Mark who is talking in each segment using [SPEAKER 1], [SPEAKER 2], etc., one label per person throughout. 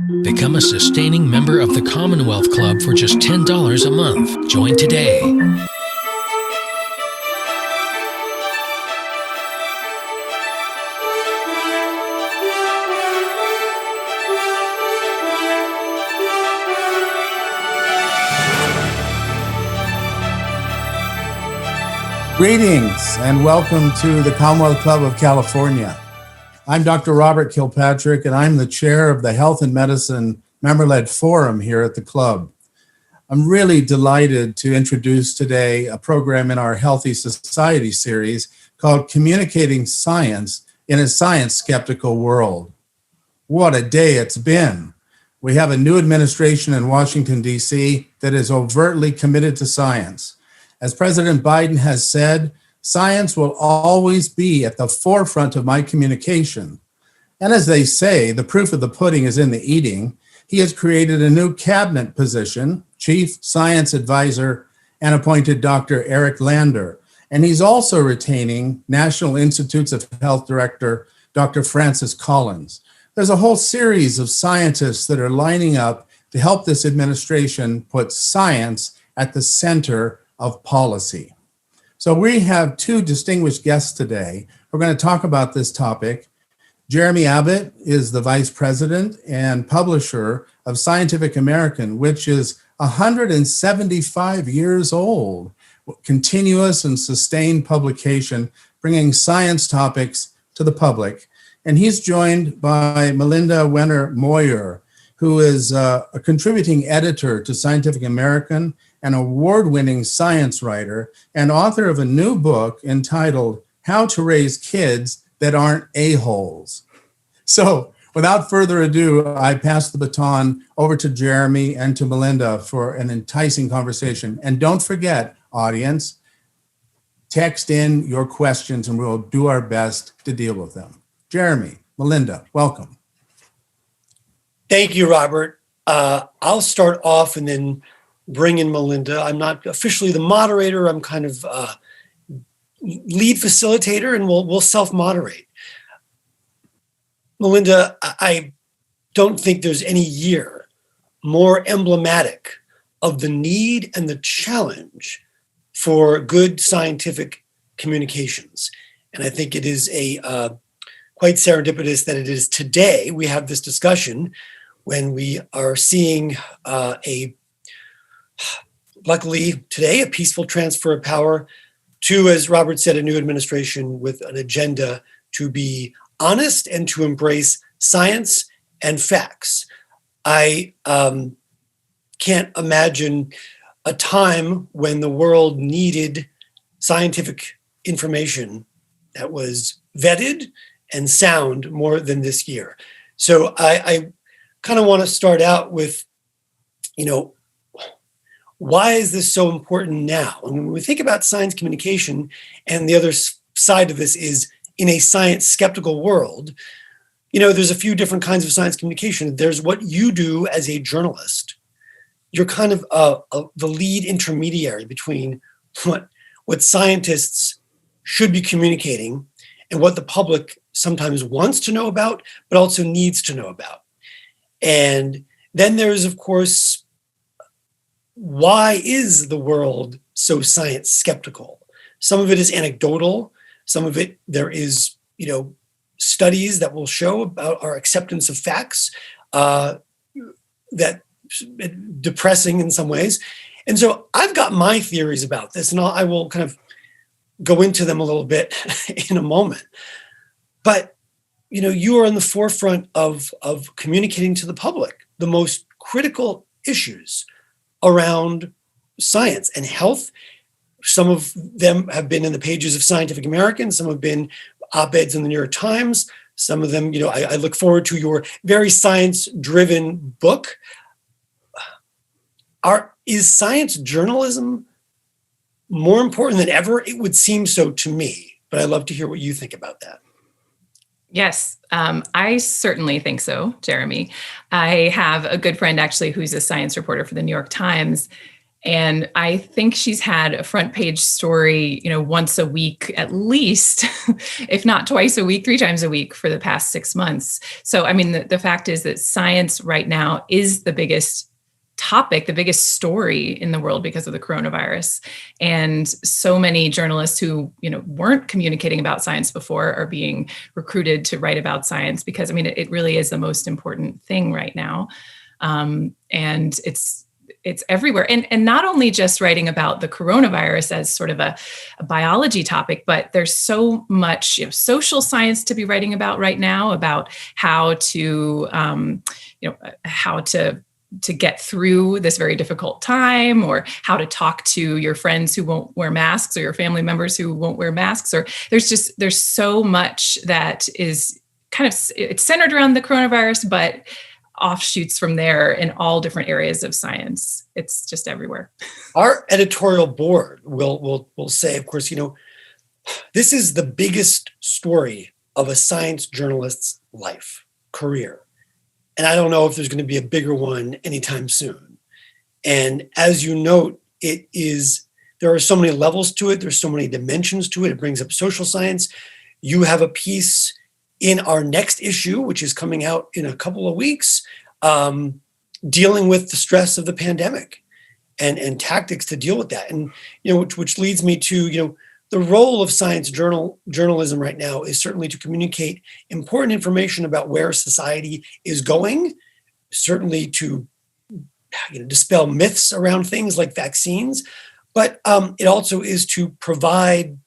[SPEAKER 1] Become a sustaining member of the Commonwealth Club for just $10 a month. Join today.
[SPEAKER 2] Greetings and welcome to the Commonwealth Club of California. I'm Dr. Robert Kilpatrick, and I'm the chair of the Health and Medicine Member-Led Forum here at the club. I'm really delighted to introduce today a program in our Healthy Society series called Communicating Science in a Science Skeptical World. What a day it's been. We have a new administration in Washington, D.C. that is overtly committed to science. As President Biden has said, science will always be at the forefront of my communication. And as they say, the proof of the pudding is in the eating. He has created a new cabinet position, Chief Science Advisor, and appointed Dr. Eric Lander. And he's also retaining National Institutes of Health Director, Dr. Francis Collins. There's a whole series of scientists that are lining up to help this administration put science at the center of policy. So we have two distinguished guests today. We're going to talk about this topic. Jeremy Abbott is the vice president and publisher of Scientific American, which is 175 years old, continuous and sustained publication, bringing science topics to the public. And he's joined by Melinda Wenner-Moyer, who is a contributing editor to Scientific American, an award-winning science writer, and author of a new book entitled How to Raise Kids That Aren't A-Holes. So without further ado, I pass the baton over to Jeremy and to Melinda for an enticing conversation. And don't forget, audience, text in your questions and we'll do our best to deal with them. Jeremy, Melinda, welcome.
[SPEAKER 3] Thank you, Robert. I'll start off and then bring in Melinda. I'm not officially the moderator. I'm kind of lead facilitator, and we'll self-moderate. Melinda, I don't think there's any year more emblematic of the need and the challenge for good scientific communications. And I think it is quite serendipitous that it is today we have this discussion when we are seeing luckily today, a peaceful transfer of power to, as Robert said, a new administration with an agenda to be honest and to embrace science and facts. I can't imagine a time when the world needed scientific information that was vetted and sound more than this year. So I kind of want to start out with, why is this so important now? And when we think about science communication, and the other side of this is in a science skeptical world, there's a few different kinds of science communication. There's what you do as a journalist. You're kind of the lead intermediary between what scientists should be communicating and what the public sometimes wants to know about, but also needs to know about. And then there's, of course, why is the world so science skeptical? Some of it is anecdotal. Some of it, there is, studies that will show about our acceptance of facts that depressing in some ways. And so I've got my theories about this, and I will kind of go into them a little bit in a moment. But, you are in the forefront of communicating to the public the most critical issues around science and health. Some of them have been in the pages of Scientific American. Some have been op-eds in the New York Times. Some of them, I look forward to your very science-driven book. Is science journalism more important than ever? It would seem so to me, but I'd love to hear what you think about that.
[SPEAKER 4] Yes, I certainly think so, Jeremy. I have a good friend actually who's a science reporter for the New York Times. And I think she's had a front page story, once a week at least, if not twice a week, 3 times a week for the past 6 months. So, I mean, the fact is that science right now is the biggest topic, the biggest story in the world because of the coronavirus. And so many journalists who, weren't communicating about science before are being recruited to write about science because, it really is the most important thing right now. And it's everywhere. And not only just writing about the coronavirus as sort of a biology topic, but there's so much social science to be writing about right now, about how to, to get through this very difficult time, or how to talk to your friends who won't wear masks, or your family members who won't wear masks, or there's so much that is it's centered around the coronavirus, but offshoots from there in all different areas of science. It's just everywhere.
[SPEAKER 3] Our editorial board will say, of course, this is the biggest story of a science journalist's life, career. And I don't know if there's going to be a bigger one anytime soon. And as you note, there are so many levels to it. There's so many dimensions to it. It brings up social science. You have a piece in our next issue, which is coming out in a couple of weeks, dealing with the stress of the pandemic and tactics to deal with that. And, which leads me to, the role of science journalism right now is certainly to communicate important information about where society is going, certainly to dispel myths around things like vaccines, but it also is to provide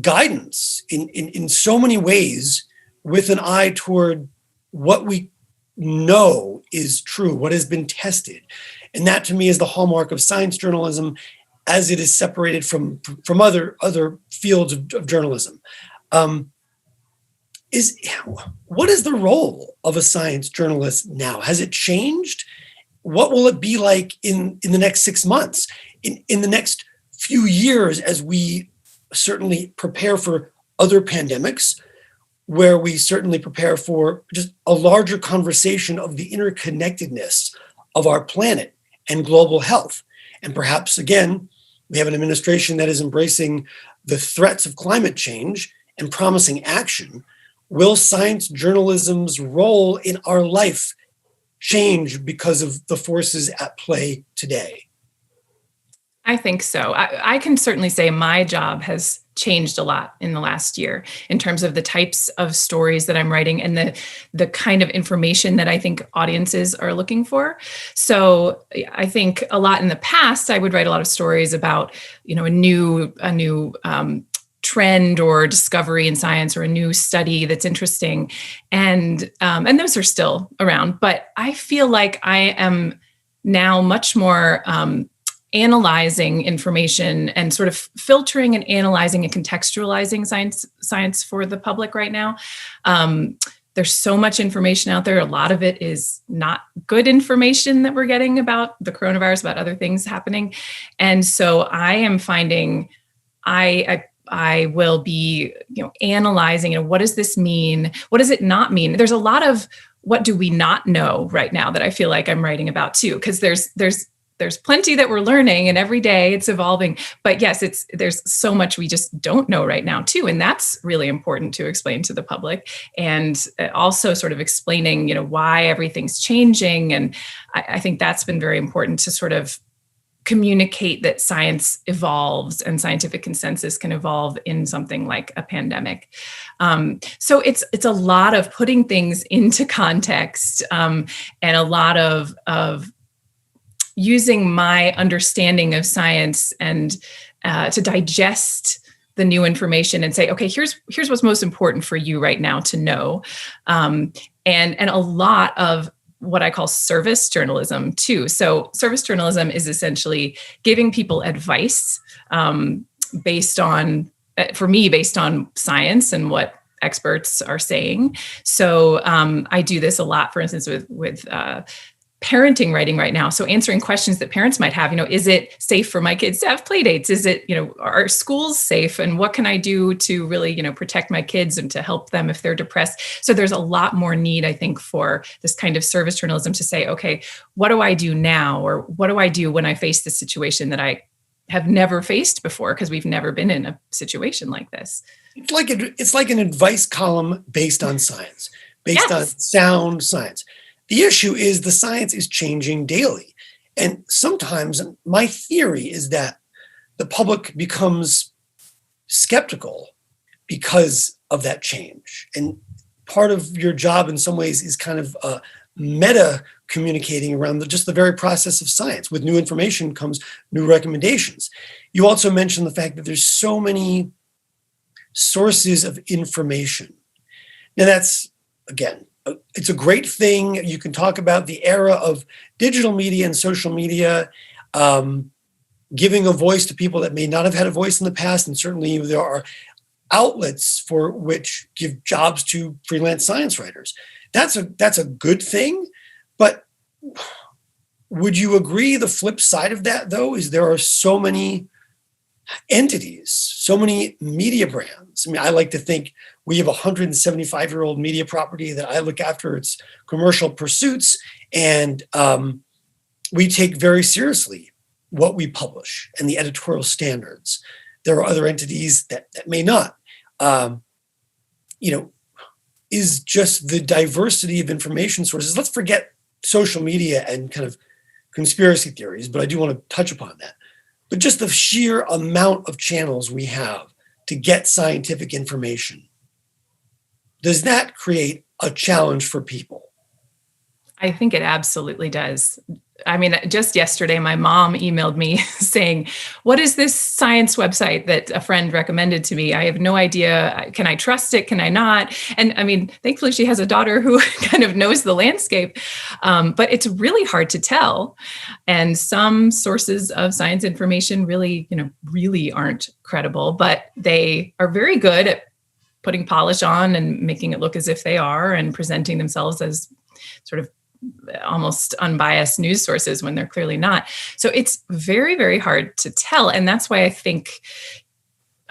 [SPEAKER 3] guidance in so many ways with an eye toward what we know is true, what has been tested. And that to me is the hallmark of science journalism, as it is separated from other fields of journalism. What is the role of a science journalist now? Has it changed? What will it be like in the next 6 months, in the next few years, as we certainly prepare for other pandemics, where we certainly prepare for just a larger conversation of the interconnectedness of our planet and global health? And perhaps, again, we have an administration that is embracing the threats of climate change and promising action. Will science journalism's role in our life change because of the forces at play today?
[SPEAKER 4] I think so. I can certainly say my job has changed a lot in the last year in terms of the types of stories that I'm writing and the kind of information that I think audiences are looking for. So I think a lot in the past, I would write a lot of stories about, a new trend or discovery in science, or a new study that's interesting. And those are still around, but I feel like I am now much more analyzing information and sort of filtering and analyzing and contextualizing science for the public right now. There's so much information out there. A lot of it is not good information that we're getting about the coronavirus, about other things happening. And so I am finding I will be, analyzing, what does this mean? What does it not mean? There's a lot of what do we not know right now that I feel like I'm writing about too, because there's plenty that we're learning, and every day it's evolving. But yes, there's so much we just don't know right now too. And that's really important to explain to the public, and also sort of explaining, why everything's changing. And I think that's been very important to sort of communicate that science evolves and scientific consensus can evolve in something like a pandemic. So it's a lot of putting things into context, and a lot of using my understanding of science and to digest the new information and say, okay, here's what's most important for you right now to know. And a lot of what I call service journalism too. So service journalism is essentially giving people advice based on science and what experts are saying. So I do this a lot, for instance, with parenting writing right now. So answering questions that parents might have, is it safe for my kids to have play dates? Is it, are schools safe? And what can I do to really, protect my kids and to help them if they're depressed? So there's a lot more need, I think, for this kind of service journalism to say, okay, what do I do now? Or what do I do when I face this situation that I have never faced before, because we've never been in a situation like this.
[SPEAKER 3] It's like an advice column based on science, based on
[SPEAKER 4] Yes.
[SPEAKER 3] sound science. The issue is the science is changing daily. And sometimes my theory is that the public becomes skeptical because of that change. And part of your job in some ways is kind of meta communicating around just the very process of science. With new information comes new recommendations. You also mentioned the fact that there's so many sources of information. Now that's, again, it's a great thing. You can talk about the era of digital media and social media, giving a voice to people that may not have had a voice in the past. And certainly there are outlets for which give jobs to freelance science writers. That's a good thing. But would you agree the flip side of that, though, is there are so many entities, so many media brands. I mean, I like to think we have a 175-year-old media property that I look after its commercial pursuits, and we take very seriously what we publish and the editorial standards. There are other entities that may not. Is just the diversity of information sources. Let's forget social media and kind of conspiracy theories, but I do want to touch upon that. But just the sheer amount of channels we have to get scientific information, does that create a challenge for people?
[SPEAKER 4] I think it absolutely does. I mean, just yesterday, my mom emailed me saying, what is this science website that a friend recommended to me? I have no idea. Can I trust it? Can I not? And I mean, thankfully, she has a daughter who kind of knows the landscape, but it's really hard to tell. And some sources of science information really aren't credible, but they are very good at putting polish on and making it look as if they are and presenting themselves as sort of almost unbiased news sources when they're clearly not. So it's very, very hard to tell. And that's why I think,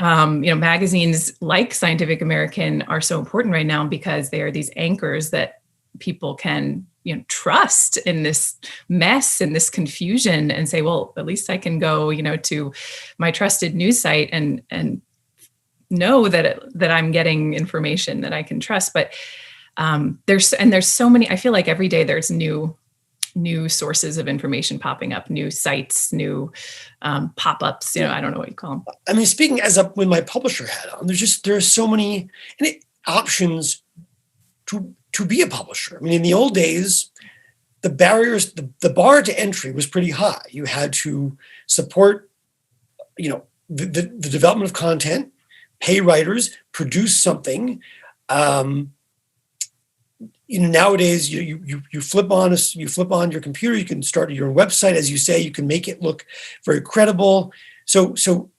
[SPEAKER 4] magazines like Scientific American are so important right now, because they are these anchors that people can, trust in this mess and this confusion and say, well, at least I can go, to my trusted news site and know that I'm getting information that I can trust. But there's so many. I feel like every day there's new sources of information popping up, new sites, new pop-ups. I don't know what you call them.
[SPEAKER 3] I mean, speaking when my publisher hat on, there are so many options to be a publisher. I mean, in the old days, the barriers, the bar to entry was pretty high. You had to support, the development of content, pay writers, produce something. Nowadays you flip on your computer, you can start your own website, as you say, you can make it look very credible. So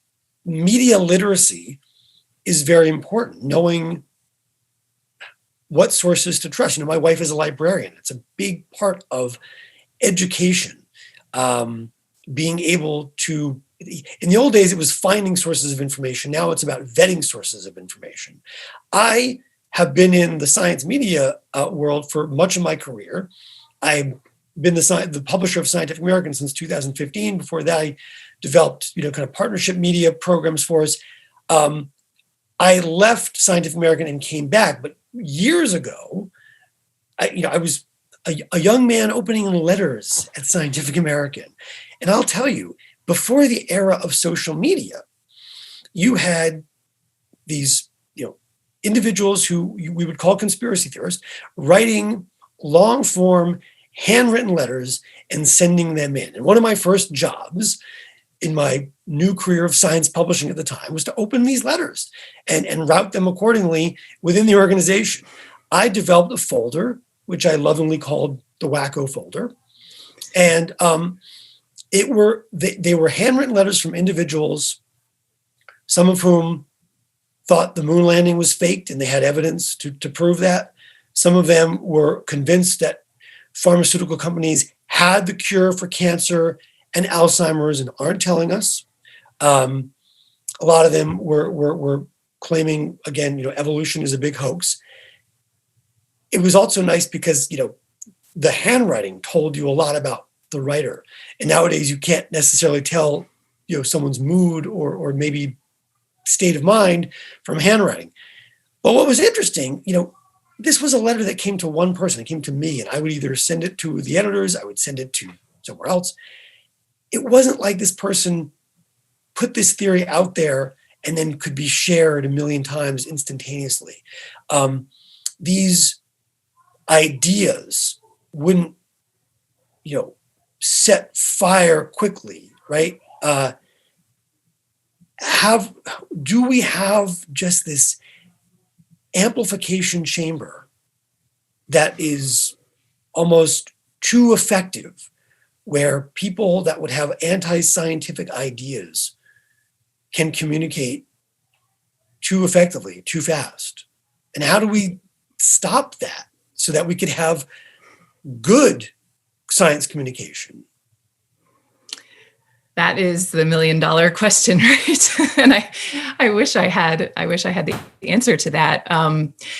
[SPEAKER 3] media literacy is very important, knowing what sources to trust. My wife is a librarian. It's a big part of education. Being able to, in the old days, it was finding sources of information. Now it's about vetting sources of information. I have been in the science media world for much of my career. I've been the publisher of Scientific American since 2015. Before that, I developed, kind of partnership media programs for us. I left Scientific American and came back, but years ago, I was a young man opening letters at Scientific American. And I'll tell you, before the era of social media, you had these individuals who we would call conspiracy theorists, writing long form handwritten letters and sending them in. And one of my first jobs in my new career of science publishing at the time was to open these letters and route them accordingly within the organization. I developed a folder, which I lovingly called the Wacko folder. And they were handwritten letters from individuals, some of whom thought the moon landing was faked and they had evidence to prove that. Some of them were convinced that pharmaceutical companies had the cure for cancer and Alzheimer's and aren't telling us. A lot of them were claiming, again, evolution is a big hoax. It was also nice because, the handwriting told you a lot about the writer. And nowadays you can't necessarily tell, someone's mood or maybe state of mind from handwriting. But what was interesting, this was a letter that came to one person. It came to me, and I would either send it to the editors, I would send it to somewhere else. It wasn't like this person put this theory out there and then could be shared a million times instantaneously. These ideas wouldn't, set fire quickly, right? Do we have just this amplification chamber that is almost too effective, where people that would have anti-scientific ideas can communicate too effectively, too fast? And how do we stop that so that we could have good science communication?
[SPEAKER 4] That is the $1 million question, right? And I wish I had the answer to that.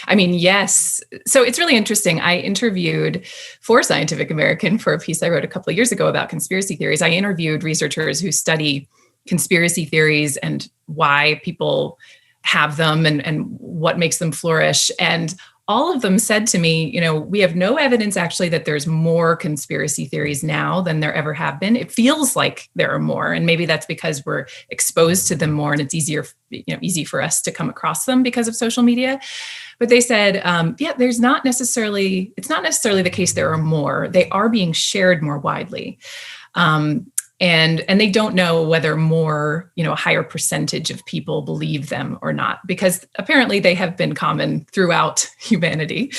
[SPEAKER 4] Yes. So it's really interesting. I interviewed for Scientific American for a piece I wrote a couple of years ago about conspiracy theories. I interviewed researchers who study conspiracy theories and why people have them and what makes them flourish. And all of them said to me, we have no evidence actually that there's more conspiracy theories now than there ever have been. It feels like there are more, and maybe that's because we're exposed to them more, and it's easy for us to come across them because of social media. But they said, it's not necessarily the case there are more. They are being shared more widely. And they don't know whether more, a higher percentage of people believe them or not, because apparently they have been common throughout humanity.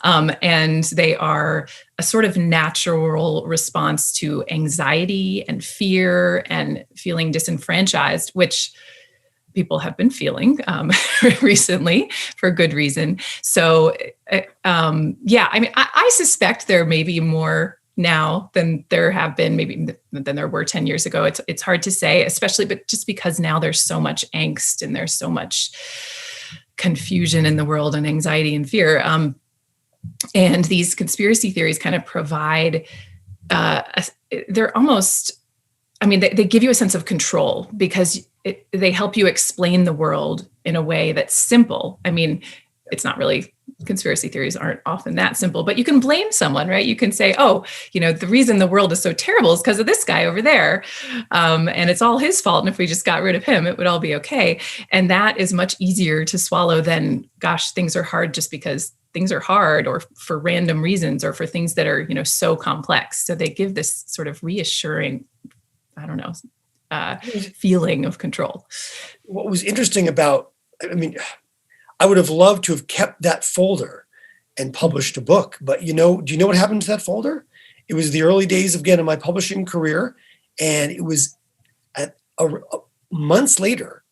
[SPEAKER 4] And they are a sort of natural response to anxiety and fear and feeling disenfranchised, which people have been feeling recently for good reason. So, I suspect there may be more now than there have been, maybe than there were 10 years ago. It's hard to say, especially, but just because now there's so much angst and there's so much confusion in the world and anxiety and fear. And these conspiracy theories kind of provide, they're almost, they give you a sense of control because they help you explain the world in a way that's simple. It's not really, conspiracy theories aren't often that simple, but you can blame someone, right? You can say, the reason the world is so terrible is because of this guy over there. And it's all his fault. And if we just got rid of him, it would all be okay. And that is much easier to swallow than, gosh, things are hard just because things are hard or for random reasons or for things that are, so complex. So they give this sort of reassuring, feeling of control.
[SPEAKER 3] What was interesting about, I would have loved to have kept that folder and published a book, but do you know what happened to that folder? It was the early days of my publishing career, and it was months later.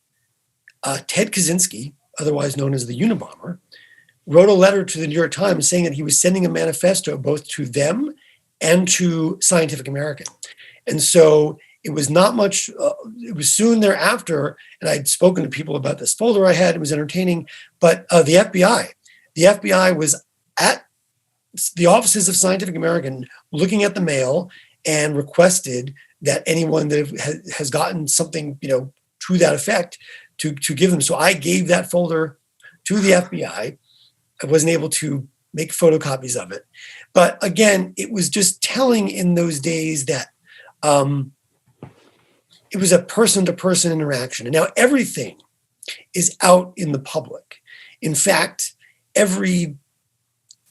[SPEAKER 3] Ted Kaczynski, otherwise known as the Unabomber, wrote a letter to the New York Times saying that he was sending a manifesto both to them and to Scientific American, and so it was not much. It was soon thereafter, and I'd spoken to people about this folder I had. It was entertaining, but the FBI was at the offices of Scientific American looking at the mail and requested that anyone that has gotten something, to that effect, to give them. So I gave that folder to the FBI. I wasn't able to make photocopies of it, but again, it was just telling in those days that. It was a person-to-person interaction. And now everything is out in the public. In fact, every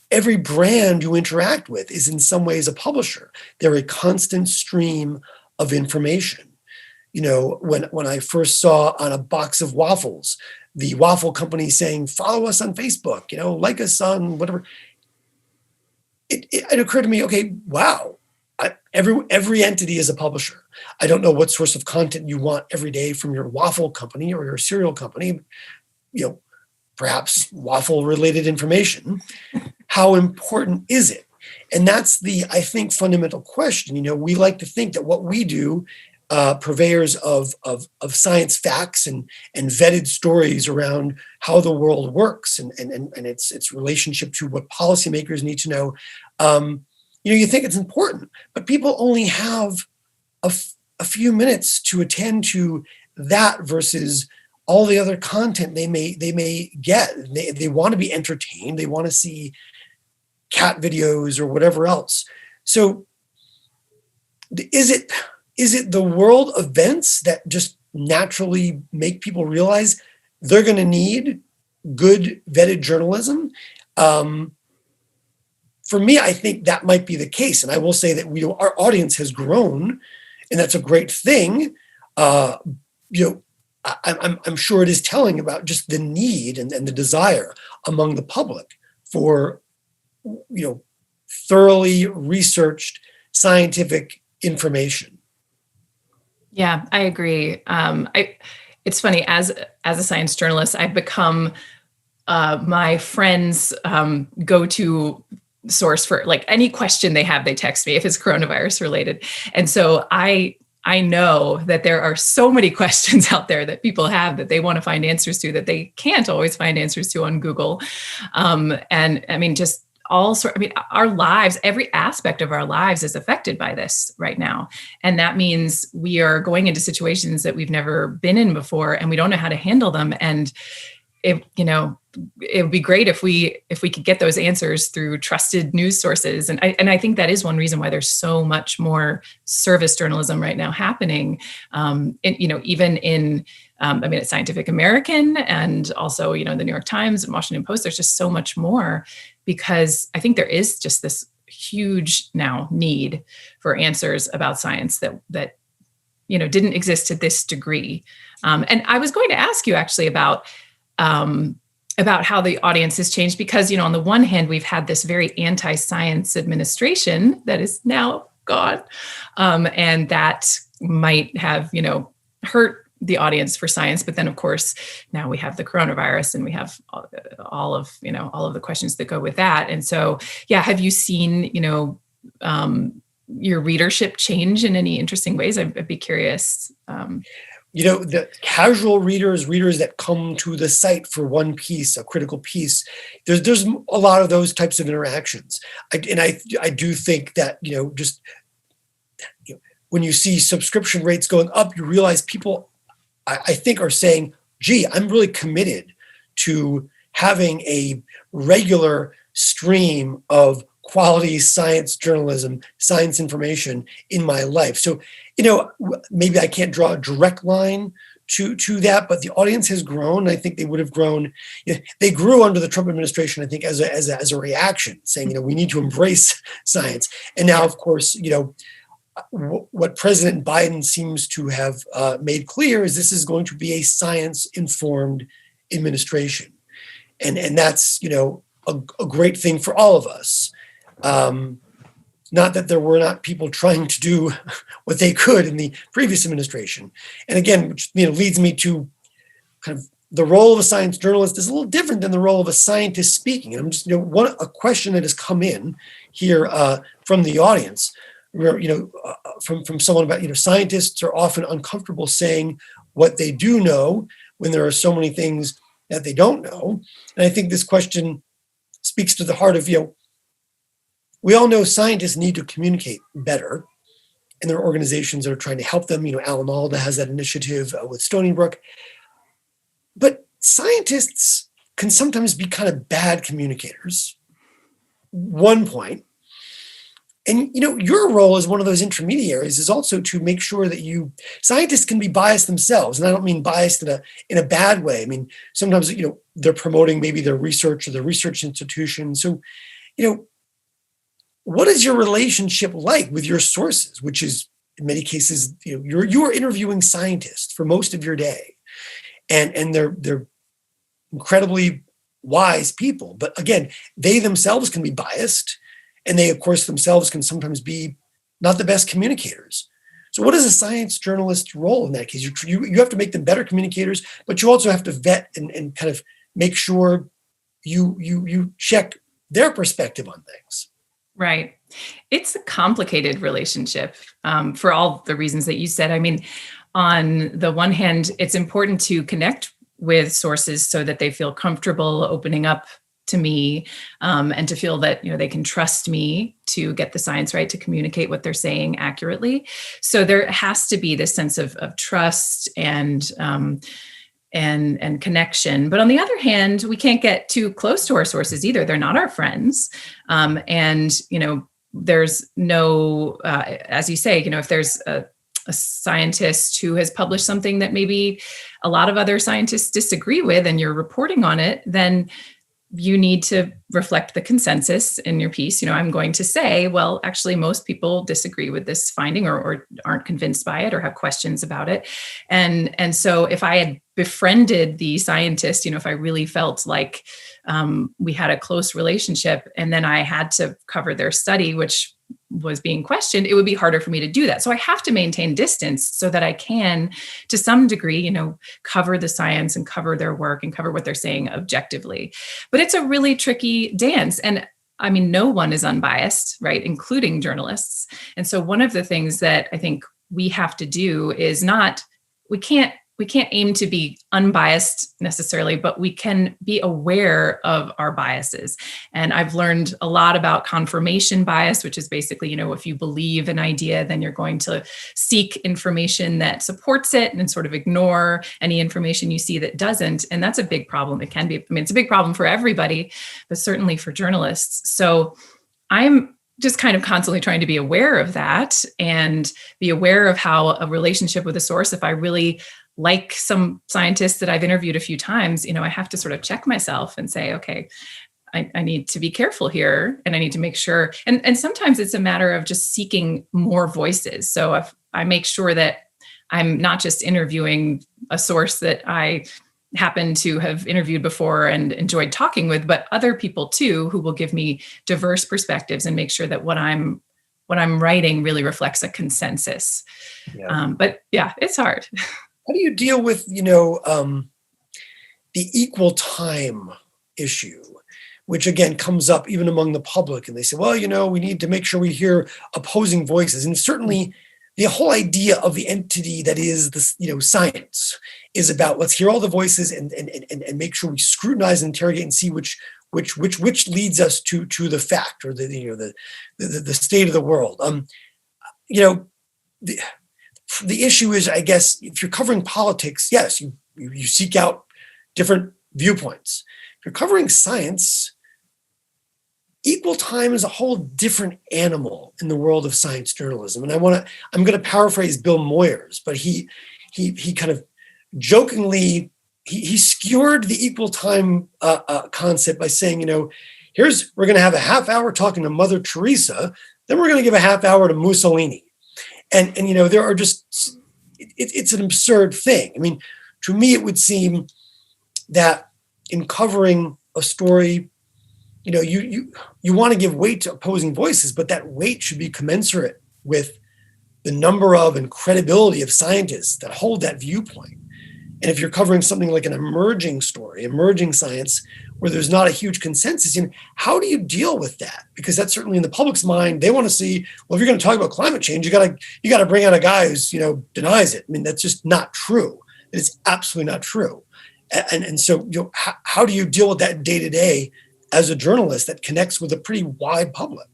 [SPEAKER 3] brand you interact with is in some ways a publisher. They're a constant stream of information. When I first saw on a box of waffles, the waffle company saying, follow us on Facebook, like us on whatever, it occurred to me, okay, wow. Every entity is a publisher. I don't know what source of content you want every day from your waffle company or your cereal company, perhaps waffle related information. How important is it? And that's the, I think, fundamental question. You know, we like to think that what we do, purveyors of science facts and vetted stories around how the world works and its relationship to what policymakers need to know, you know, you think it's important, but people only have a few minutes to attend to that versus all the other content they may get. They want to be entertained. They want to see cat videos or whatever else. So is it the world events that just naturally make people realize they're going to need good vetted journalism? For me, I think that might be the case. And I will say that our audience has grown, and that's a great thing. You know, I'm sure it is telling about just the need and the desire among the public for, you know, thoroughly researched scientific information.
[SPEAKER 4] Yeah, I agree. It's funny, as a science journalist, I've become my friends' go-to source for like any question they have. They text me if it's coronavirus related, and so I know that there are so many questions out there that people have that they want to find answers to that they can't always find answers to on Google. And I mean, just our lives, every aspect of our lives is affected by this right now. And that means we are going into situations that we've never been in before, and we don't know how to handle them. And it would be great if we could get those answers through trusted news sources. And I think that is one reason why there's so much more service journalism right now happening. Even in, at Scientific American, and also, the New York Times and Washington Post, there's just so much more, because I think there is just this huge now need for answers about science that didn't exist to this degree. And I was going to ask you actually about how the audience has changed, because, on the one hand, we've had this very anti-science administration that is now gone. And that might have, hurt the audience for science. But then, of course, now we have the coronavirus, and we have all of the questions that go with that. And so, yeah, have you seen, your readership change in any interesting ways? I'd be curious.
[SPEAKER 3] The casual readers that come to the site for one piece, a critical piece, there's a lot of those types of interactions. I do think that, when you see subscription rates going up, you realize people, I think, are saying, gee, I'm really committed to having a regular stream of quality science journalism, science information in my life. So, maybe I can't draw a direct line to that, but the audience has grown. I think they would have grown. They grew under the Trump administration, I think, as a reaction, saying, we need to embrace science. And now, of course, what President Biden seems to have made clear is this is going to be a science-informed administration, and that's a great thing for all of us. Not that there were not people trying to do what they could in the previous administration. And again, which leads me to kind of the role of a science journalist is a little different than the role of a scientist speaking. And I'm just a question that has come in here from the audience, where from someone about scientists are often uncomfortable saying what they do know when there are so many things that they don't know. And I think this question speaks to the heart of we all know scientists need to communicate better, and there are organizations that are trying to help them. Alan Alda has that initiative with Stony Brook. But scientists can sometimes be kind of bad communicators. One point. And, your role as one of those intermediaries is also to make sure that scientists can be biased themselves. And I don't mean biased in a bad way. I mean, sometimes, they're promoting maybe their research or their research institution. So, what is your relationship like with your sources, which is in many cases, you are interviewing scientists for most of your day, and they're incredibly wise people. But again, they themselves can be biased, and they, of course, themselves can sometimes be not the best communicators. So what is a science journalist's role in that case? You have to make them better communicators, but you also have to vet and kind of make sure you check their perspective on things.
[SPEAKER 4] Right. It's a complicated relationship for all the reasons that you said. I mean, on the one hand, it's important to connect with sources so that they feel comfortable opening up to me, and to feel that they can trust me to get the science right, to communicate what they're saying accurately. So there has to be this sense of trust and connection. But on the other hand, we can't get too close to our sources either. They're not our friends. And there's no, as you say, if there's a scientist who has published something that maybe a lot of other scientists disagree with, and you're reporting on it, then you need to reflect the consensus in your piece. I'm going to say, well, actually, most people disagree with this finding or aren't convinced by it or have questions about it. And so if I had befriended the scientist, if I really felt like we had a close relationship, and then I had to cover their study, which was being questioned, it would be harder for me to do that. So I have to maintain distance so that I can, to some degree, cover the science and cover their work and cover what they're saying objectively. But it's a really tricky dance. And I mean, no one is unbiased, right? Including journalists. And so one of the things that I think we have to do is we can't aim to be unbiased necessarily, but we can be aware of our biases. And I've learned a lot about confirmation bias, which is basically, if you believe an idea, then you're going to seek information that supports it and sort of ignore any information you see that doesn't. And that's a big problem. It can be, it's a big problem for everybody, but certainly for journalists. So I'm just kind of constantly trying to be aware of that and be aware of how a relationship with a source, if I really like some scientists that I've interviewed a few times, I have to sort of check myself and say, okay, I need to be careful here, and I need to make sure. And sometimes it's a matter of just seeking more voices. So if I make sure that I'm not just interviewing a source that I happen to have interviewed before and enjoyed talking with, but other people too, who will give me diverse perspectives and make sure that what I'm writing really reflects a consensus. Yeah. But yeah, it's hard.
[SPEAKER 3] How do you deal with, the equal time issue, which again comes up even among the public? And they say, well, we need to make sure we hear opposing voices. And certainly the whole idea of the entity that is this, science is about, let's hear all the voices and make sure we scrutinize and interrogate and see which leads us to the fact or the state of the world. The issue is, I guess, if you're covering politics, yes, you seek out different viewpoints. If you're covering science, equal time is a whole different animal in the world of science journalism. And I'm going to paraphrase Bill Moyers, but he kind of jokingly, he skewered the equal time concept by saying, we're going to have a half hour talking to Mother Teresa, then we're going to give a half hour to Mussolini. And there are just, it's an absurd thing. I mean, to me, it would seem that in covering a story, you want to give weight to opposing voices, but that weight should be commensurate with the number of and credibility of scientists that hold that viewpoint. And if you're covering something like an emerging story, emerging science, where there's not a huge consensus, how do you deal with that? Because that's certainly in the public's mind. They want to see, well, if you're going to talk about climate change, you got to bring out a guy who's, denies it. I mean, that's just not true. It's absolutely not true. And so, how do you deal with that day to day as a journalist that connects with a pretty wide public?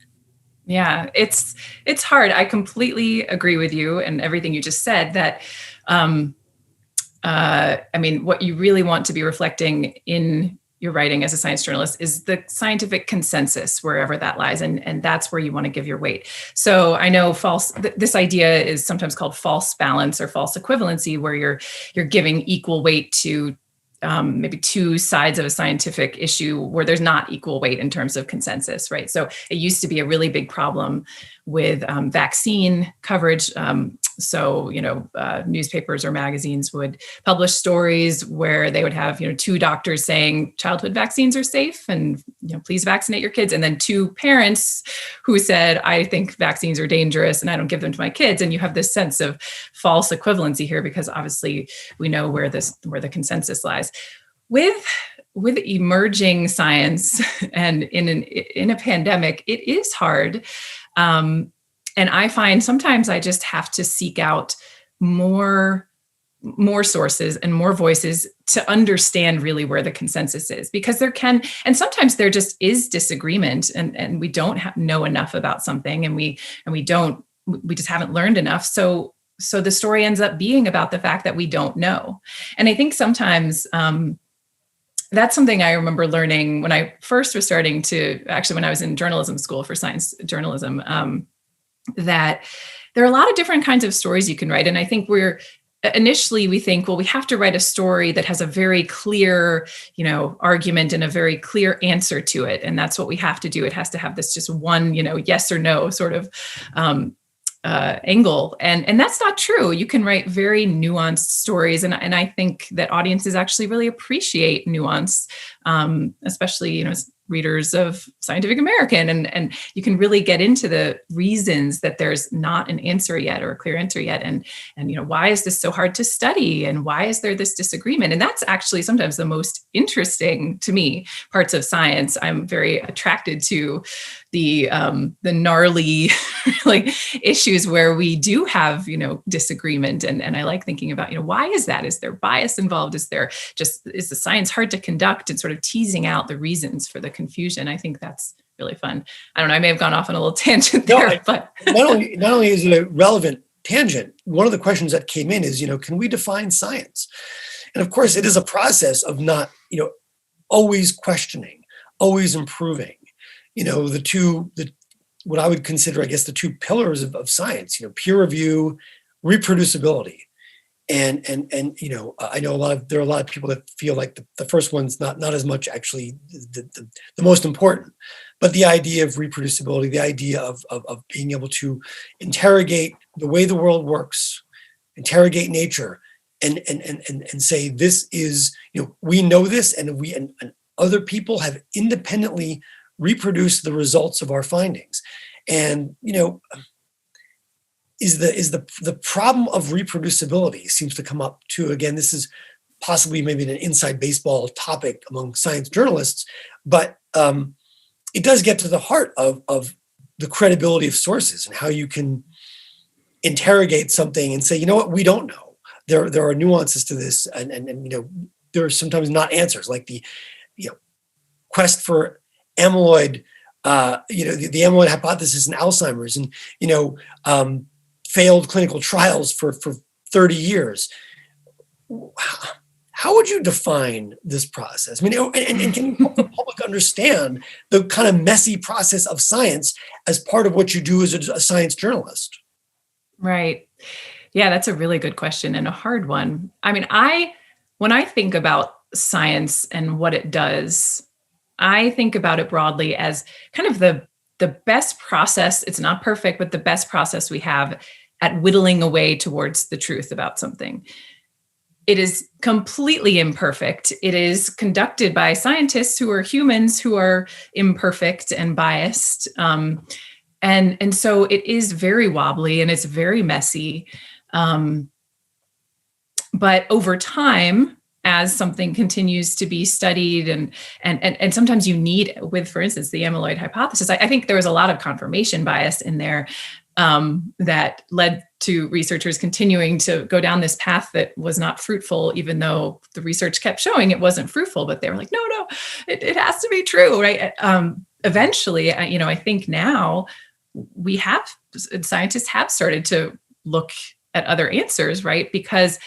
[SPEAKER 4] Yeah, it's hard. I completely agree with you and everything you just said that, what you really want to be reflecting in your writing as a science journalist is the scientific consensus, wherever that lies. And that's where you want to give your weight. So I know this idea is sometimes called false balance or false equivalency, where you're giving equal weight to maybe two sides of a scientific issue where there's not equal weight in terms of consensus, right? So it used to be a really big problem with vaccine coverage. Newspapers or magazines would publish stories where they would have, two doctors saying childhood vaccines are safe and, please vaccinate your kids. And then two parents who said, I think vaccines are dangerous and I don't give them to my kids. And you have this sense of false equivalency here because obviously we know where the consensus lies. With with emerging science and in a pandemic, it is hard. And I find sometimes I just have to seek out more sources and more voices to understand really where the consensus is, because and sometimes there just is disagreement, and we don't know enough about something, and we just haven't learned enough. So the story ends up being about the fact that we don't know. And I think sometimes that's something I remember learning when I first was starting to, actually when I was in journalism school for science journalism, that there are a lot of different kinds of stories you can write. And I think initially we think, well, we have to write a story that has a very clear, argument and a very clear answer to it. And that's what we have to do. It has to have this just one, yes or no sort of angle. And that's not true. You can write very nuanced stories. And I think that audiences actually really appreciate nuance, especially, as readers of Scientific American, and you can really get into the reasons that there's not an answer yet or a clear answer yet. And why is this so hard to study? And why is there this disagreement? And that's actually sometimes the most interesting to me parts of science. I'm very attracted to the gnarly issues where we do have, disagreement. And I like thinking about, why is that? Is there bias involved? Is the science hard to conduct, and sort of teasing out the reasons for the confusion? I think that's really fun. I don't know, I may have gone off on a little tangent there, but
[SPEAKER 3] not only is it a relevant tangent, one of the questions that came in is, can we define science? And of course, it is a process of not, always questioning, always improving. What I would consider, I guess, the two pillars of science, peer review, reproducibility. And I know there are a lot of people that feel like the first one's not as much actually the most important, but the idea of reproducibility, the idea of being able to interrogate the way the world works, interrogate nature, and say, this is, we know this, and other people have independently reproduced the results of our findings. And is the problem of reproducibility seems to come up too. Again, this is possibly maybe an inside baseball topic among science journalists, but it does get to the heart of the credibility of sources and how you can interrogate something and say, what, we don't know. There are nuances to this, and there are sometimes not answers, like the quest for amyloid, the amyloid hypothesis in Alzheimer's, and failed clinical trials for 30 years. How would you define this process? I mean, and can you help the public understand the kind of messy process of science as part of what you do as a science journalist?
[SPEAKER 4] Right. Yeah, that's a really good question and a hard one. I mean, when I think about science and what it does, I think about it broadly as kind of the best process. It's not perfect, but the best process we have at whittling away towards the truth about something. It is completely imperfect. It is conducted by scientists who are humans, who are imperfect and biased. And so it is very wobbly and it's very messy. But over time, as something continues to be studied, and sometimes you need, with, for instance, the amyloid hypothesis, I think there was a lot of confirmation bias in there that led to researchers continuing to go down this path that was not fruitful, even though the research kept showing it wasn't fruitful. But they were like, no, it has to be true, right? Eventually, I think now scientists have started to look at other answers, right? Because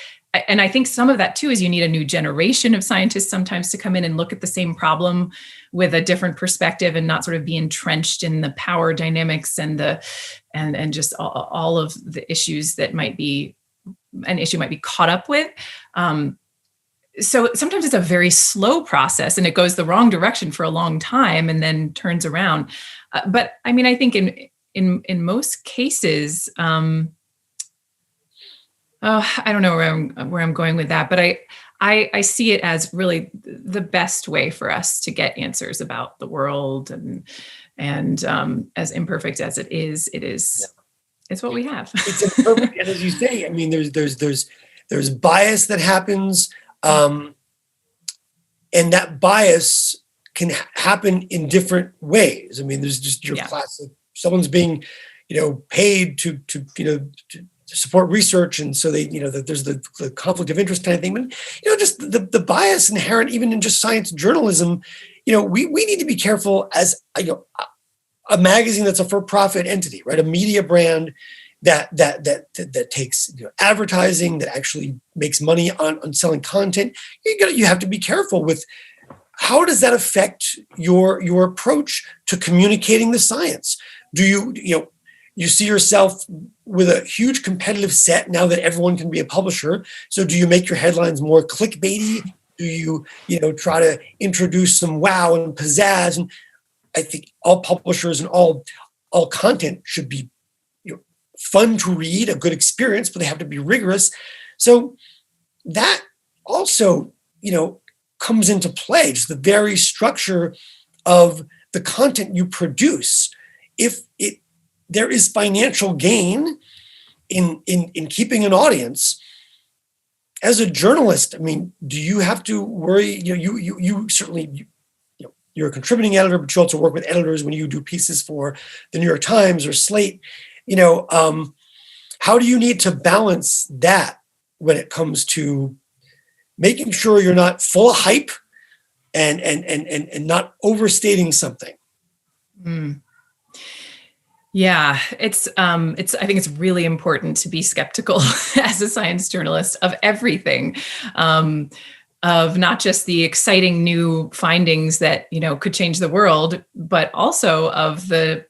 [SPEAKER 4] and I think some of that too is you need a new generation of scientists sometimes to come in and look at the same problem with a different perspective and not sort of be entrenched in the power dynamics and just all of the issues that an issue might be caught up with. So sometimes it's a very slow process and it goes the wrong direction for a long time and then turns around. But I mean, I think in most cases, I don't know where I'm going with that, but I see it as really the best way for us to get answers about the world, and as imperfect as it is, it's what we have.
[SPEAKER 3] It's imperfect, and as you say, I mean, there's bias that happens. and that bias can happen in different ways. I mean, there's just your classic, someone's being, paid to support research. And so they, there's the conflict of interest kind of thing, but, just the bias inherent even in just science journalism, we need to be careful as, a magazine that's a for-profit entity, right? A media brand that takes advertising, that actually makes money on selling content. You have to be careful with how does that affect your approach to communicating the science. Do you see yourself with a huge competitive set now that everyone can be a publisher? So do you make your headlines more clickbaity? Do you try to introduce some wow and pizzazz? And I think all publishers and all content should be fun to read, a good experience, but they have to be rigorous. So that also, comes into play, just the very structure of the content you produce. If there is financial gain in keeping an audience, as a journalist, I mean, do you have to worry? You certainly, you're a contributing editor, but you also work with editors when you do pieces for the New York Times or Slate. How do you need to balance that when it comes to making sure you're not full of hype and not overstating something?
[SPEAKER 4] Yeah, I think it's really important to be skeptical as a science journalist of everything, of not just the exciting new findings that, could change the world, but also of the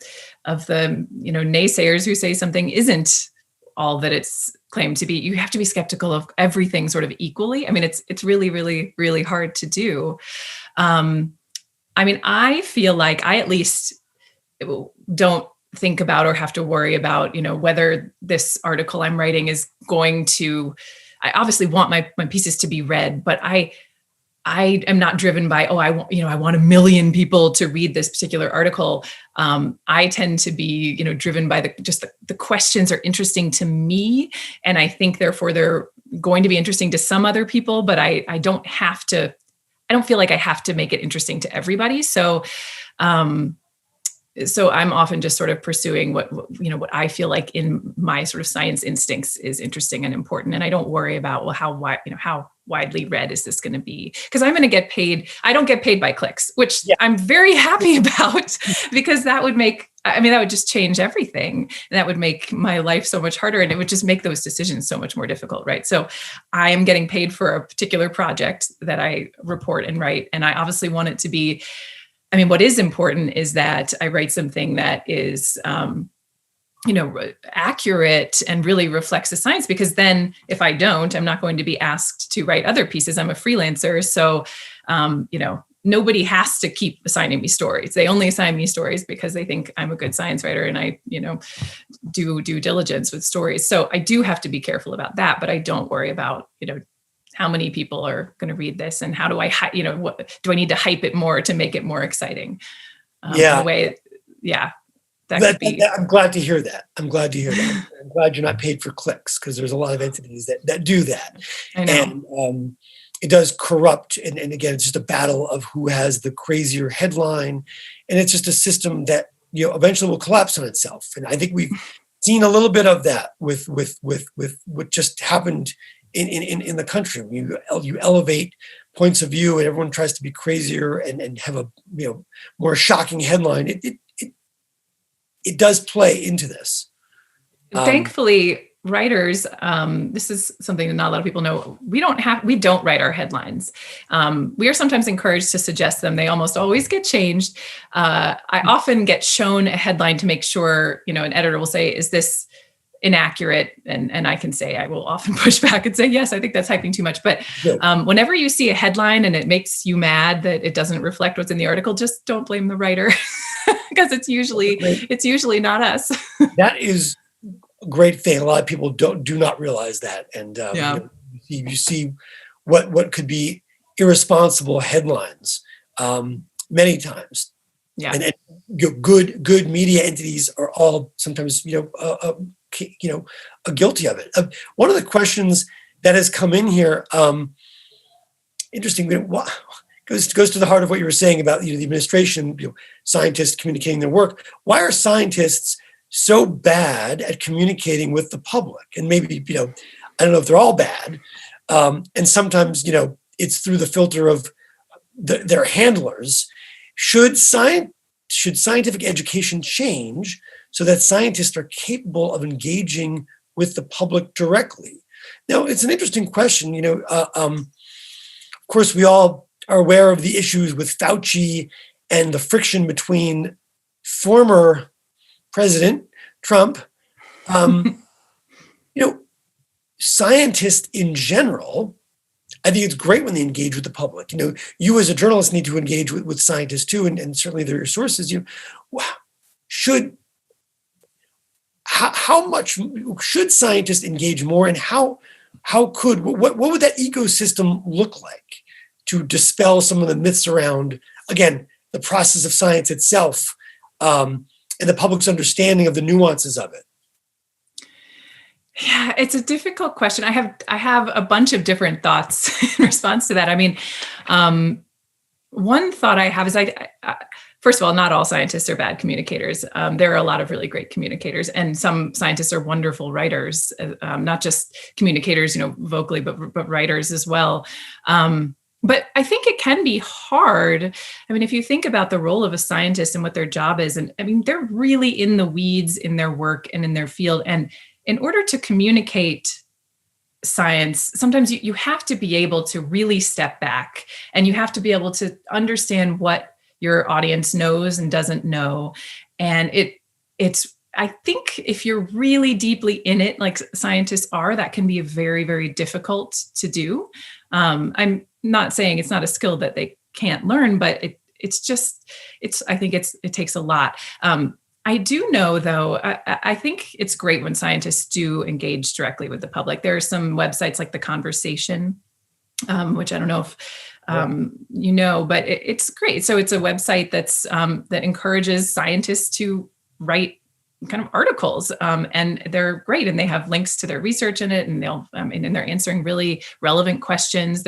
[SPEAKER 4] naysayers who say something isn't all that it's claimed to be. You have to be skeptical of everything sort of equally. I mean, it's really, really, really hard to do. I feel like I at least don't think about or have to worry about, whether this article I'm writing is going to, I obviously want my pieces to be read, but I am not driven by, I want 1 million people to read this particular article. I tend to be, driven by the questions are interesting to me. And I think therefore they're going to be interesting to some other people, but I don't feel like I have to make it interesting to everybody. So I'm often just sort of pursuing what I feel like in my sort of science instincts is interesting and important. And I don't worry about, how widely read is this going to be? Because I'm going to get paid. I don't get paid by clicks, which I'm very happy about, because that would just change everything. And that would make my life so much harder. And it would just make those decisions so much more difficult, right? So I am getting paid for a particular project that I report and write. And I obviously want it to be, what is important is that I write something that is, accurate and really reflects the science, because then if I don't, I'm not going to be asked to write other pieces. I'm a freelancer. So, nobody has to keep assigning me stories. They only assign me stories because they think I'm a good science writer and I, do due diligence with stories. So I do have to be careful about that, but I don't worry about, how many people are going to read this and how do I, what do I need to hype it more to make it more exciting? That could be.
[SPEAKER 3] I'm glad to hear that. I'm glad you're not paid for clicks, because there's a lot of entities that do that.
[SPEAKER 4] I know.
[SPEAKER 3] And it does corrupt. And again, it's just a battle of who has the crazier headline. And it's just a system that, eventually will collapse on itself. And I think we've seen a little bit of that with what just happened in the country. You elevate points of view and everyone tries to be crazier and have a more shocking headline. It does play into this.
[SPEAKER 4] Thankfully, writers, this is something that not a lot of people know. We don't write our headlines. We are sometimes encouraged to suggest them. They almost always get changed. I often get shown a headline to make sure, an editor will say, is this inaccurate? And I can say, I will often push back and say, yes, I think that's hyping too much. But whenever you see a headline and it makes you mad that it doesn't reflect what's in the article, just don't blame the writer, because it's usually not us.
[SPEAKER 3] That is a great thing. A lot of people do not realize that. And you see what could be irresponsible headlines many times.
[SPEAKER 4] Yeah.
[SPEAKER 3] And good media entities are all sometimes, guilty of it. One of the questions that has come in here, interesting, goes to the heart of what you were saying about the administration, scientists communicating their work. Why are scientists so bad at communicating with the public? And maybe I don't know if they're all bad, and sometimes it's through the filter of their handlers. Should scientific education change so that scientists are capable of engaging with the public directly? Now, it's an interesting question. Of course, we all are aware of the issues with Fauci and the friction between former President Trump. Scientists in general, I think it's great when they engage with the public. You as a journalist need to engage with scientists too, and certainly their sources. How much should scientists engage more, and what would that ecosystem look like to dispel some of the myths around, again, the process of science itself, and the public's understanding of the nuances of it?
[SPEAKER 4] Yeah, it's a difficult question. I have a bunch of different thoughts in response to that. I mean, one thought I have is first of all, not all scientists are bad communicators. There are a lot of really great communicators, and some scientists are wonderful writers, not just communicators, vocally, but writers as well. But I think it can be hard. I mean, if you think about the role of a scientist and what their job is, and I mean, they're really in the weeds in their work and in their field. And in order to communicate science, sometimes you have to be able to really step back, and you have to be able to understand what your audience knows and doesn't know. And I think if you're really deeply in it, like scientists are, that can be very, very difficult to do. I'm not saying it's not a skill that they can't learn, but it takes a lot. I do know, though, I think it's great when scientists do engage directly with the public. There are some websites like The Conversation, which I don't know if but it's great. So it's a website that encourages scientists to write kind of articles, and they're great, and they have links to their research in it, and and they're answering really relevant questions.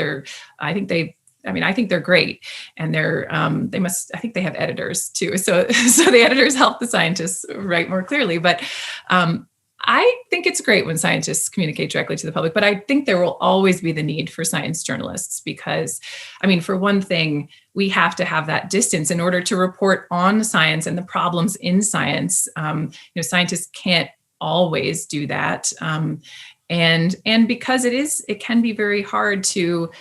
[SPEAKER 4] I think they're great, and I think they have editors too. So the editors help the scientists write more clearly. But I think it's great when scientists communicate directly to the public, but I think there will always be the need for science journalists because, I mean, for one thing, we have to have that distance in order to report on science and the problems in science. Scientists can't always do that. And because it can be very hard to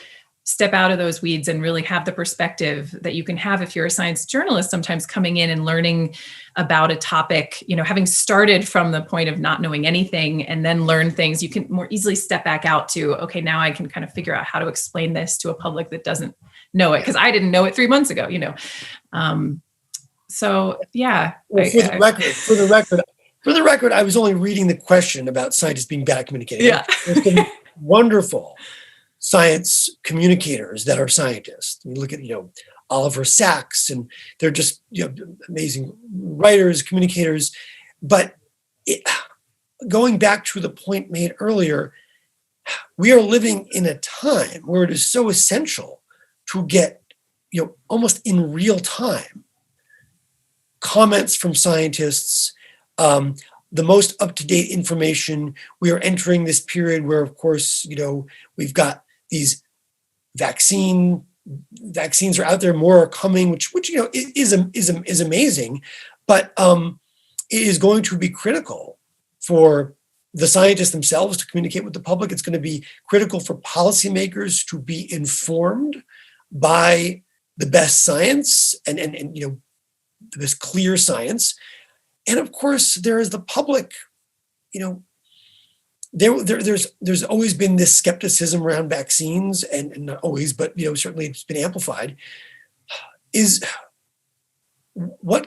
[SPEAKER 4] step out of those weeds and really have the perspective that you can have if you're a science journalist, sometimes coming in and learning about a topic, having started from the point of not knowing anything and then learn things, you can more easily step back out to, okay, now I can kind of figure out how to explain this to a public that doesn't know it because I didn't know it 3 months ago, So yeah.
[SPEAKER 3] Well, for the record, I was only reading the question about scientists being bad at communicating.
[SPEAKER 4] Yeah.
[SPEAKER 3] There's some wonderful science communicators that are scientists. You look at, Oliver Sacks, and they're just amazing writers, communicators. But going back to the point made earlier, we are living in a time where it is so essential to get, almost in real time, comments from scientists, the most up-to-date information. We are entering this period where, of course, we've got these vaccines are out there, more are coming, which is amazing, but it is going to be critical for the scientists themselves to communicate with the public. It's going to be critical for policymakers to be informed by the best science and this clear science. And of course, there is the public, there's always been this skepticism around vaccines, and not always, but certainly it's been amplified. What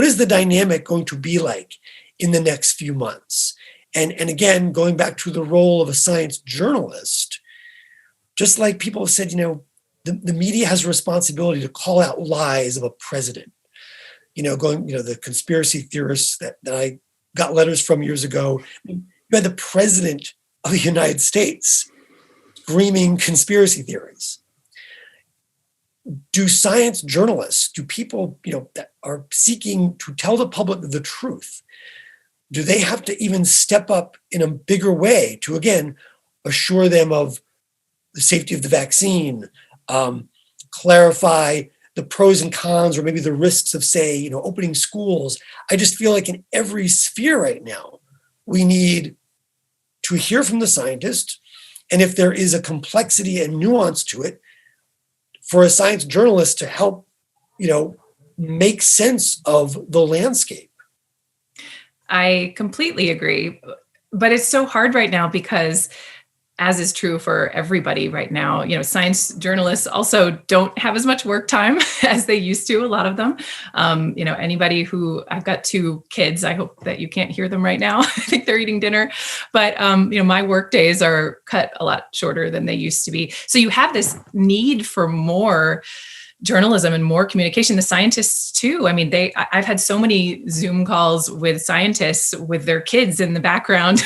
[SPEAKER 3] is the dynamic going to be like in the next few months? And again, going back to the role of a science journalist, just like people have said, the media has a responsibility to call out lies of a president. The conspiracy theorists that I got letters from years ago. You had the president of the United States screaming conspiracy theories. do science journalists, do people, that are seeking to tell the public the truth, do they have to even step up in a bigger way to, again, assure them of the safety of the vaccine, clarify the pros and cons, or maybe the risks of, say, opening schools? I just feel like in every sphere right now, we need to hear from the scientist. And if there is a complexity and nuance to it, for a science journalist to help, make sense of the landscape.
[SPEAKER 4] I completely agree. But it's so hard right now because, as is true for everybody right now, science journalists also don't have as much work time as they used to, a lot of them. Anybody who, I've got 2 kids, I hope that you can't hear them right now. I think they're eating dinner. But, my work days are cut a lot shorter than they used to be. So you have this need for more journalism and more communication. The scientists too. I mean, I've had so many Zoom calls with scientists with their kids in the background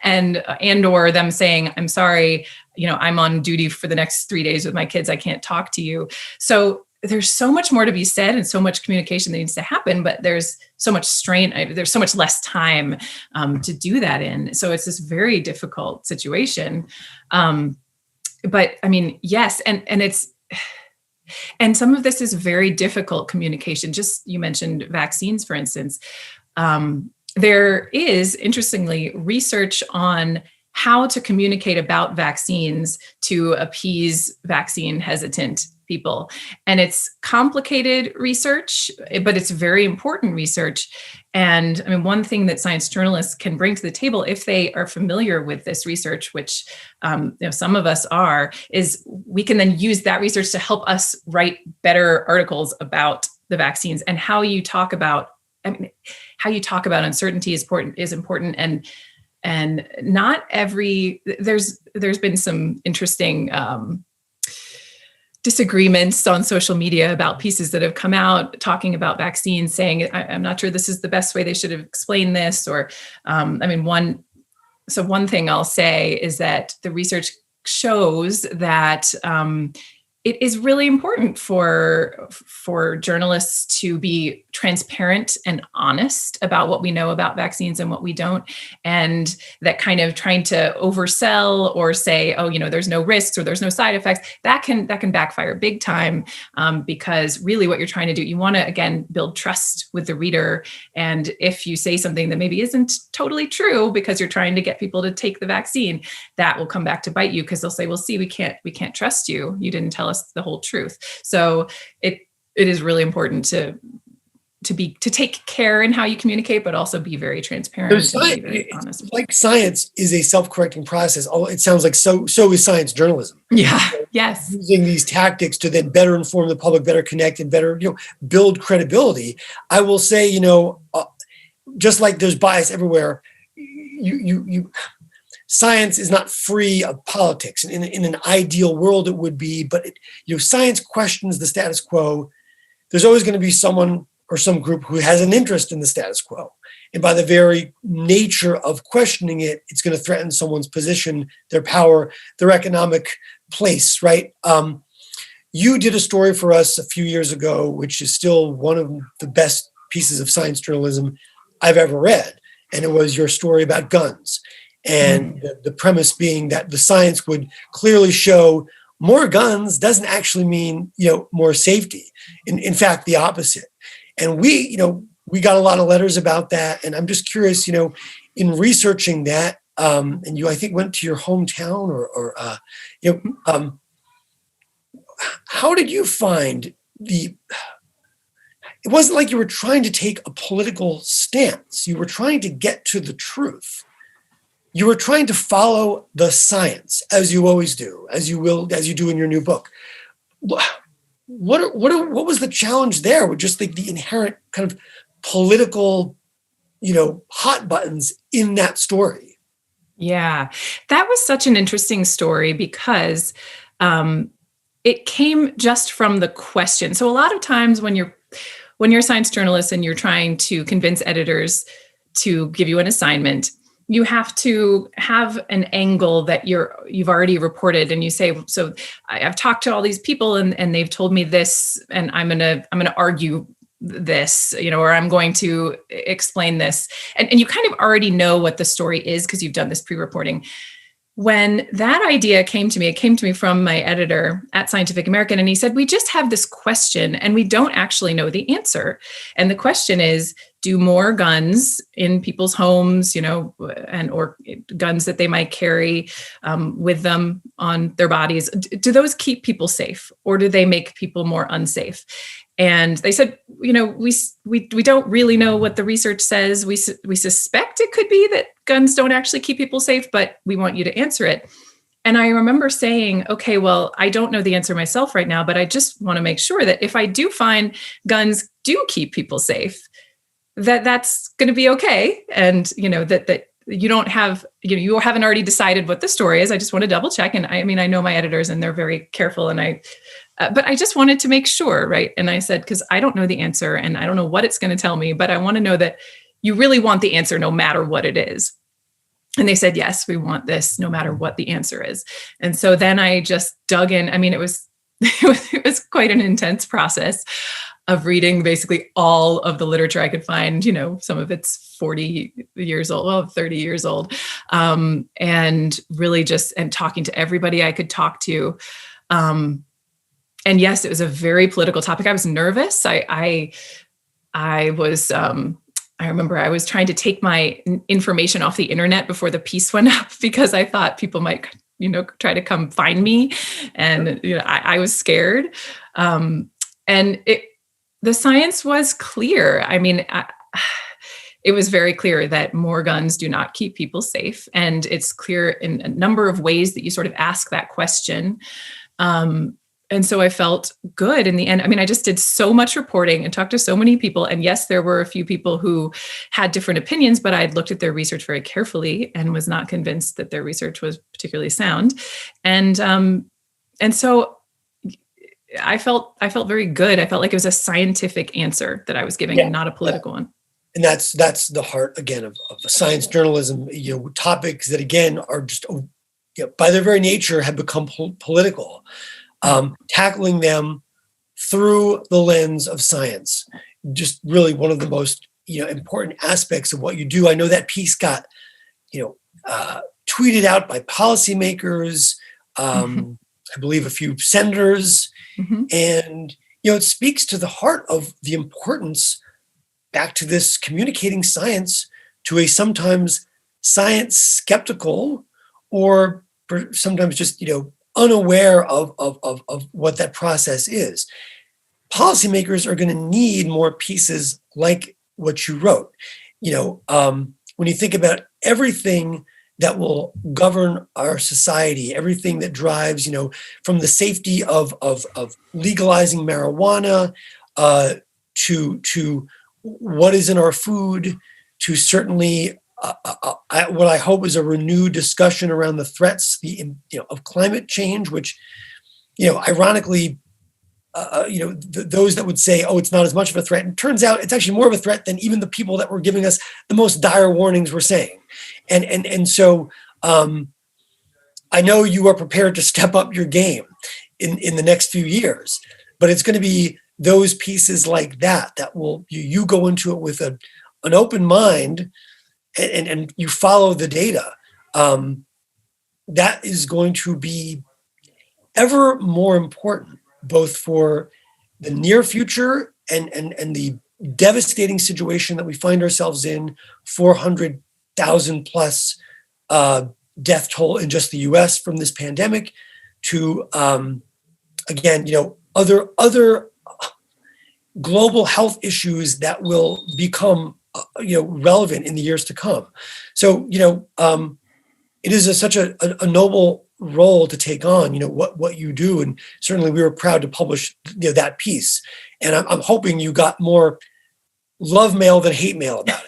[SPEAKER 4] and or them saying, I'm sorry, I'm on duty for the next 3 days with my kids. I can't talk to you. So there's so much more to be said and so much communication that needs to happen, but there's so much strain. There's so much less time to do that in. So it's this very difficult situation. But I mean, yes. And some of this is very difficult communication. Just, you mentioned vaccines, for instance. There is, interestingly, research on how to communicate about vaccines to appease vaccine hesitant people. And it's complicated research, but it's very important research. And I mean, one thing that science journalists can bring to the table, if they are familiar with this research, which some of us are, is we can then use that research to help us write better articles about the vaccines. And how you talk about uncertainty is important. And not every, there's been some interesting disagreements on social media about pieces that have come out talking about vaccines, saying, I'm not sure this is the best way they should have explained this. Or, one thing I'll say is that the research shows that it is really important for journalists to be transparent and honest about what we know about vaccines and what we don't. And that kind of trying to oversell or say, there's no risks or there's no side effects, that can backfire big time, because really what you're trying to do, you want to, again, build trust with the reader. And if you say something that maybe isn't totally true because you're trying to get people to take the vaccine, that will come back to bite you, because they'll say, well, see, we can't trust you. You didn't tell us the whole truth. So it is really important to take care in how you communicate, but also be very transparent. And be very honest.
[SPEAKER 3] Like science is a self-correcting process. It sounds like so is science journalism.
[SPEAKER 4] Yeah. Yes.
[SPEAKER 3] Using these tactics to then better inform the public, better connect, and better build credibility. I will say, just like there's bias everywhere, science is not free of politics. In an ideal world, it would be, but science questions the status quo. There's always going to be someone or some group who has an interest in the status quo. And by the very nature of questioning it, it's going to threaten someone's position, their power, their economic place, right? You did a story for us a few years ago, which is still one of the best pieces of science journalism I've ever read. And it was your story about guns. And the premise being that the science would clearly show more guns doesn't actually mean, more safety. In fact, the opposite. And we got a lot of letters about that. And I'm just curious, in researching that, and you, I think, went to your hometown how did you find it wasn't like you were trying to take a political stance. You were trying to get to the truth. You were trying to follow the science, as you always do, as you do in your new book. What was the challenge there with just the inherent kind of political, hot buttons in that story?
[SPEAKER 4] Yeah, that was such an interesting story because it came just from the question. So a lot of times when you're a science journalist and you're trying to convince editors to give you an assignment, you have to have an angle that you've already reported, and you say, so I've talked to all these people and they've told me this, and I'm gonna argue this, or I'm going to explain this. And you kind of already know what the story is because you've done this pre-reporting. When that idea came to me, it came to me from my editor at Scientific American, and he said, we just have this question and we don't actually know the answer. And the question is, do more guns in people's homes, or guns that they might carry with them on their bodies, do those keep people safe, or do they make people more unsafe? And they said, we don't really know what the research says. We suspect it could be that guns don't actually keep people safe, but we want you to answer it. And I remember saying, okay, well, I don't know the answer myself right now, but I just want to make sure that if I do find guns do keep people safe, that's going to be okay. And, that you don't have, you haven't already decided what the story is. I just want to double check. And I know my editors and they're very careful, and but I just wanted to make sure, right? And I said, because I don't know the answer and I don't know what it's going to tell me, but I want to know that you really want the answer no matter what it is. And they said, yes, we want this no matter what the answer is. And so then I just dug in. It was quite an intense process of reading basically all of the literature I could find. Some of it's 40 years old, well, 30 years old, and really and talking to everybody I could talk to. And yes, it was a very political topic. I was nervous. I remember I was trying to take my information off the internet before the piece went up because I thought people might, try to come find me. And, I was scared. And the science was clear. It was very clear that more guns do not keep people safe. And it's clear in a number of ways that you sort of ask that question. And so I felt good in the end. I just did so much reporting and talked to so many people. And yes, there were a few people who had different opinions, but I'd looked at their research very carefully and was not convinced that their research was particularly sound. And so I felt very good. I felt like it was a scientific answer that I was giving, and not a political one.
[SPEAKER 3] And that's the heart, again, of science journalism, topics that, again, are just, by their very nature, have become political. Tackling them through the lens of science, just really one of the most important aspects of what you do. I know that piece got tweeted out by policymakers, I believe a few senators, and it speaks to the heart of the importance, back to this communicating science to a sometimes science skeptical, or sometimes just unaware of what that process is. Policymakers are going to need more pieces like what you wrote. When you think about everything that will govern our society, everything that drives, from the safety of legalizing marijuana to what is in our food, to certainly what I hope is a renewed discussion around the threats of climate change, which, ironically, those that would say, oh, it's not as much of a threat, and turns out it's actually more of a threat than even the people that were giving us the most dire warnings were saying. And so I know you are prepared to step up your game in the next few years, but it's going to be those pieces like that will you go into it with an open mind, and you follow the data. That is going to be ever more important, both for the near future and the devastating situation that we find ourselves in, 400,000 plus death toll in just the US from this pandemic, to again, other global health issues that will become relevant in the years to come. So it is such a noble role to take on, what you do, and certainly we were proud to publish that piece. And I'm hoping you got more love mail than hate mail about it.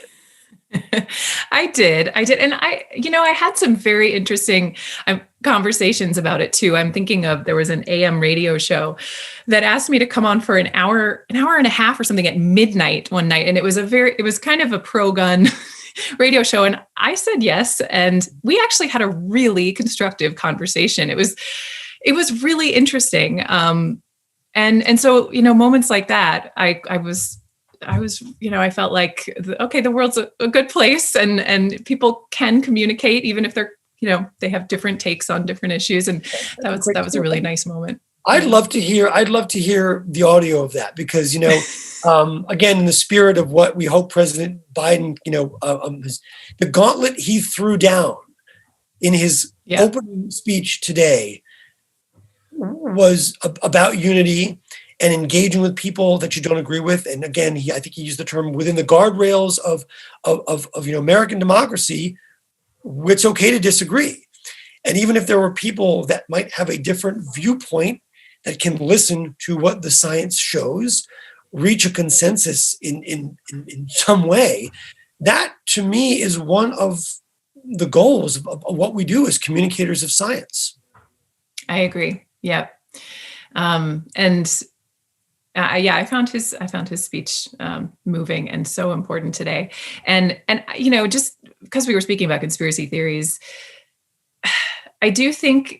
[SPEAKER 4] I did. And I had some very interesting conversations about it too. I'm thinking of, there was an AM radio show that asked me to come on for an hour and a half or something at midnight one night. And it was kind of a pro-gun radio show. And I said yes. And we actually had a really constructive conversation. It was really interesting. And so, moments like that, I felt like, okay, the world's a good place, and people can communicate even if they're, they have different takes on different issues. And that was a really nice moment.
[SPEAKER 3] I'd love to hear the audio of that, because, again, in the spirit of what we hope President Biden, the gauntlet he threw down in his opening speech today was about unity and engaging with people that you don't agree with. And again, I think he used the term within the guardrails of American democracy. It's okay to disagree. And even if there were people that might have a different viewpoint that can listen to what the science shows, reach a consensus in some way, that to me is one of the goals of what we do as communicators of science.
[SPEAKER 4] I agree. Yeah. I found his speech moving and so important today. And just because we were speaking about conspiracy theories, I do think,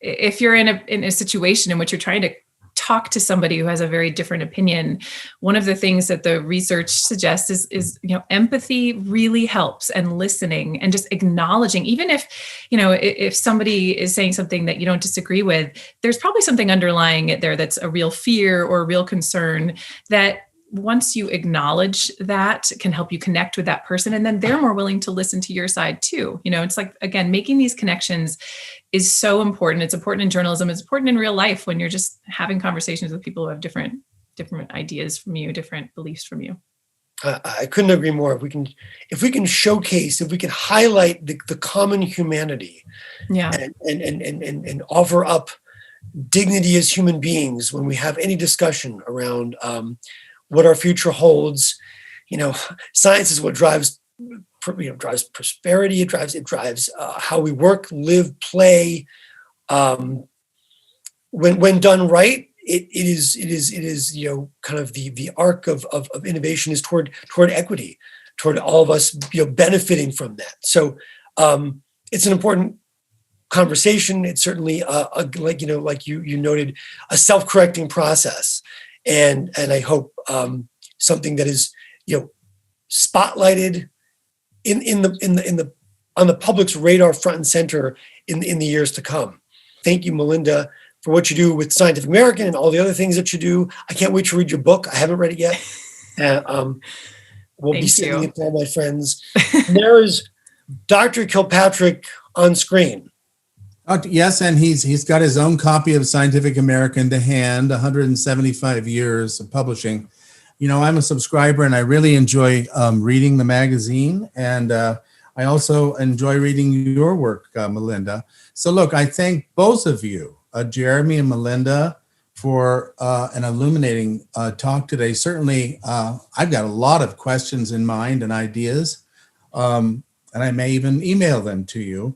[SPEAKER 4] if you're in a situation in which you're trying to talk to somebody who has a very different opinion, one of the things that the research suggests is empathy really helps, and listening and just acknowledging, even if somebody is saying something that you don't disagree with, there's probably something underlying it there that's a real fear or a real concern that, once you acknowledge that, can help you connect with that person. And then they're more willing to listen to your side too. It's like, again, making these connections is so important. It's important in journalism. It's important in real life when you're just having conversations with people who have different ideas from you, different beliefs from you.
[SPEAKER 3] I couldn't agree more. If we can showcase, if we can highlight the common humanity, and offer up dignity as human beings when we have any discussion around what our future holds. Science is what drives prosperity. It drives how we work, live, play. When done right, it is kind of the arc of innovation is toward equity, toward all of us benefiting from that. So it's an important conversation. It's certainly like you noted, a self-correcting process. And I hope something that is spotlighted on the public's radar, front and center in the years to come. Thank you, Melinda, for what you do with Scientific American and all the other things that you do. I can't wait to read your book. I haven't read it yet. We'll be sending it to all my friends. There is Dr. Kilpatrick on screen.
[SPEAKER 2] Yes, and he's got his own copy of Scientific American to hand, 175 years of publishing. I'm a subscriber, and I really enjoy reading the magazine, and I also enjoy reading your work, Melinda. So look, I thank both of you, Jeremy and Melinda, for an illuminating talk today. Certainly, I've got a lot of questions in mind and ideas, and I may even email them to you.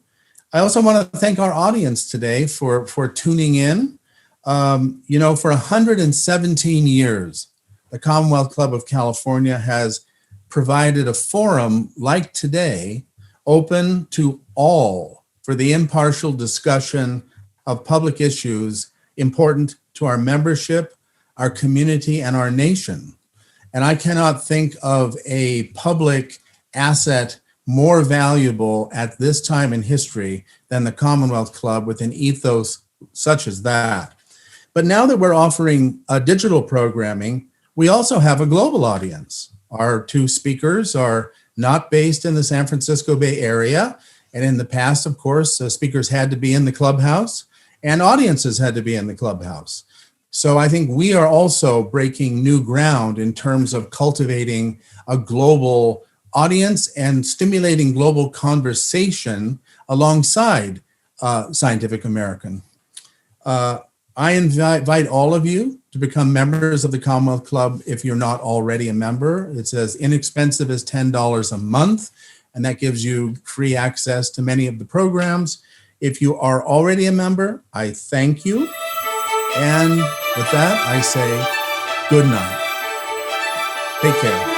[SPEAKER 2] I also want to thank our audience today for tuning in. For 117 years, the Commonwealth Club of California has provided a forum like today, open to all, for the impartial discussion of public issues important to our membership, our community, and our nation. And I cannot think of a public asset more valuable at this time in history than the Commonwealth Club, with an ethos such as that. But now that we're offering digital programming, we also have a global audience. Our two speakers are not based in the San Francisco Bay Area. And in the past, of course, speakers had to be in the clubhouse and audiences had to be in the clubhouse. So I think we are also breaking new ground in terms of cultivating a global audience and stimulating global conversation alongside Scientific American. I invite all of you to become members of the Commonwealth Club if you're not already a member. It's as inexpensive as $10 a month, and that gives you free access to many of the programs. If you are already a member, I thank you. And with that, I say good night. Take care.